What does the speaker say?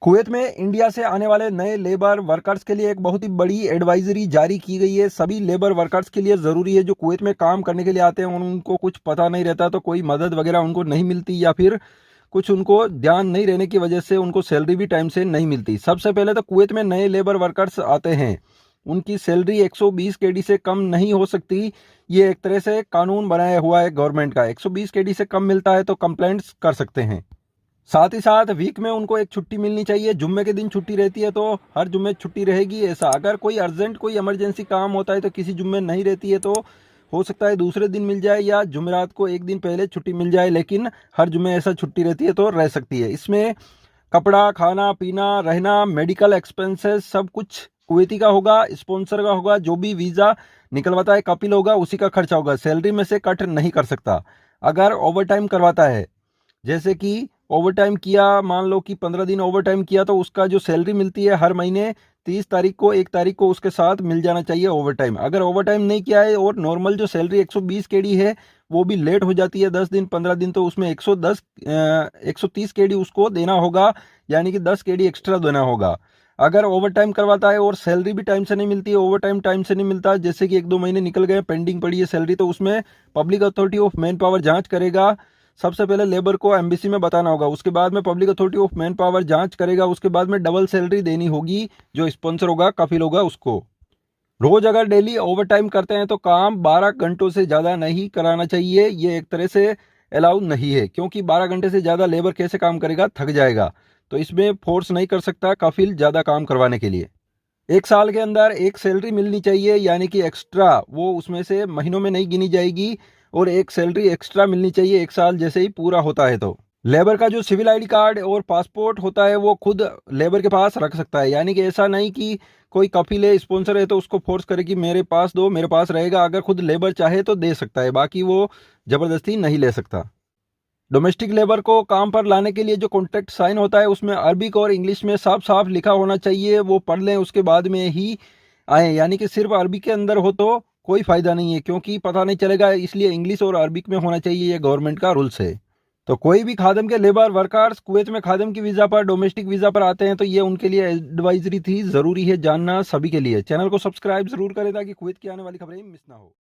Kuwait में India से आने वाले नए लेबर वर्कर्स के लिए एक बहुत ही बड़ी एडवाइजरी जारी की गई है। सभी लेबर वर्कर्स के लिए ज़रूरी है जो कुवैत में काम करने के लिए आते हैं, उनको कुछ पता नहीं रहता, तो कोई मदद वगैरह उनको नहीं मिलती या फिर कुछ उनको ध्यान नहीं रहने की वजह से उनको सैलरी भी टाइम से नहीं मिलती। सबसे पहले तो कुवैत में नए लेबर वर्कर्स आते हैं, उनकी सैलरी 120 केडी से कम नहीं हो सकती। ये एक तरह से कानून बनाया हुआ है गवर्नमेंट का। 120 केडी से कम मिलता है तो कंप्लेंट्स कर सकते हैं। साथ ही साथ वीक में उनको एक छुट्टी मिलनी चाहिए। जुम्मे के दिन छुट्टी रहती है तो हर जुम्मे छुट्टी रहेगी। ऐसा अगर कोई अर्जेंट कोई इमरजेंसी काम होता है तो किसी जुम्मे नहीं रहती है तो हो सकता है दूसरे दिन मिल जाए या जुमेरात को एक दिन पहले छुट्टी मिल जाए, लेकिन हर जुम्मे ऐसा छुट्टी रहती है तो रह सकती है। इसमें कपड़ा, खाना पीना, रहना, मेडिकल एक्सपेंसेस सब कुछ कुवैती का होगा, स्पॉन्सर का होगा। जो भी वीज़ा निकलवाता है कपिल होगा, उसी का खर्चा होगा। सैलरी में से कट नहीं कर सकता। अगर ओवर टाइम करवाता है, जैसे कि ओवर टाइम किया, मान लो कि 15 दिन ओवर टाइम किया, तो उसका जो सैलरी मिलती है हर महीने 30 तारीख को 1 तारीख को उसके साथ मिल जाना चाहिए ओवर टाइम। अगर ओवर टाइम नहीं किया है और नॉर्मल जो सैलरी 120 केडी है वो भी लेट हो जाती है 10 दिन 15 दिन, तो उसमें 130 केडी उसको देना होगा, यानी कि 10 केडी एक्स्ट्रा देना होगा। अगर ओवर टाइम करवाता है और सैलरी भी टाइम से नहीं मिलती है, ओवर टाइम टाइम से नहीं मिलता, जैसे कि 1-2 महीने निकल गए, पेंडिंग पड़ी है सैलरी, तो उसमें public authority of man power जांच करेगा। सबसे पहले लेबर को एम्बेसी में बताना होगा, उसके बाद में public authority of man power जांच करेगा, उसके बाद में डबल सैलरी देनी होगी। जो स्पॉन्सर होगा कफिल होगा उसको। रोज अगर डेली ओवर टाइम करते हैं तो काम 12 घंटों से ज़्यादा नहीं कराना चाहिए। ये एक तरह से अलाउ नहीं है, क्योंकि 12 घंटे से ज़्यादा लेबर कैसे काम करेगा, थक जाएगा। तो इसमें फोर्स नहीं कर सकता कफिल ज़्यादा काम करवाने के लिए। 1 साल के अंदर एक सैलरी मिलनी चाहिए, यानी कि एक्स्ट्रा, वो उसमें से महीनों में नहीं गिनी जाएगी, और एक सैलरी एक्स्ट्रा मिलनी चाहिए 1 साल जैसे ही पूरा होता है। तो लेबर का जो सिविल आईडी कार्ड और पासपोर्ट होता है वो खुद लेबर के पास रख सकता है, यानी कि ऐसा नहीं कि कोई कफिल है, स्पॉन्सर है, तो उसको फोर्स करे कि मेरे पास दो, मेरे पास रहेगा। अगर खुद लेबर चाहे तो दे सकता है, बाकी वो जबरदस्ती नहीं ले सकता। डोमेस्टिक लेबर को काम पर लाने के लिए जो कॉन्ट्रैक्ट साइन होता है उसमें अरबिक और इंग्लिश में साफ साफ लिखा होना चाहिए। वो पढ़ लें, उसके बाद में ही आए, यानी कि सिर्फ अरबी के अंदर हो तो कोई फायदा नहीं है, क्योंकि पता नहीं चलेगा। इसलिए इंग्लिश और अरबिक में होना चाहिए, ये गवर्नमेंट का रूल्स है। तो कोई भी खादम के लेबर वर्कर्स कुवैत में खादम की वीज़ा पर, डोमेस्टिक वीज़ा पर आते हैं तो ये उनके लिए एडवाइजरी थी, ज़रूरी है जानना सभी के लिए। चैनल को सब्सक्राइब जरूर करें ताकि कुवैत की आने वाली खबरें मिस ना हो।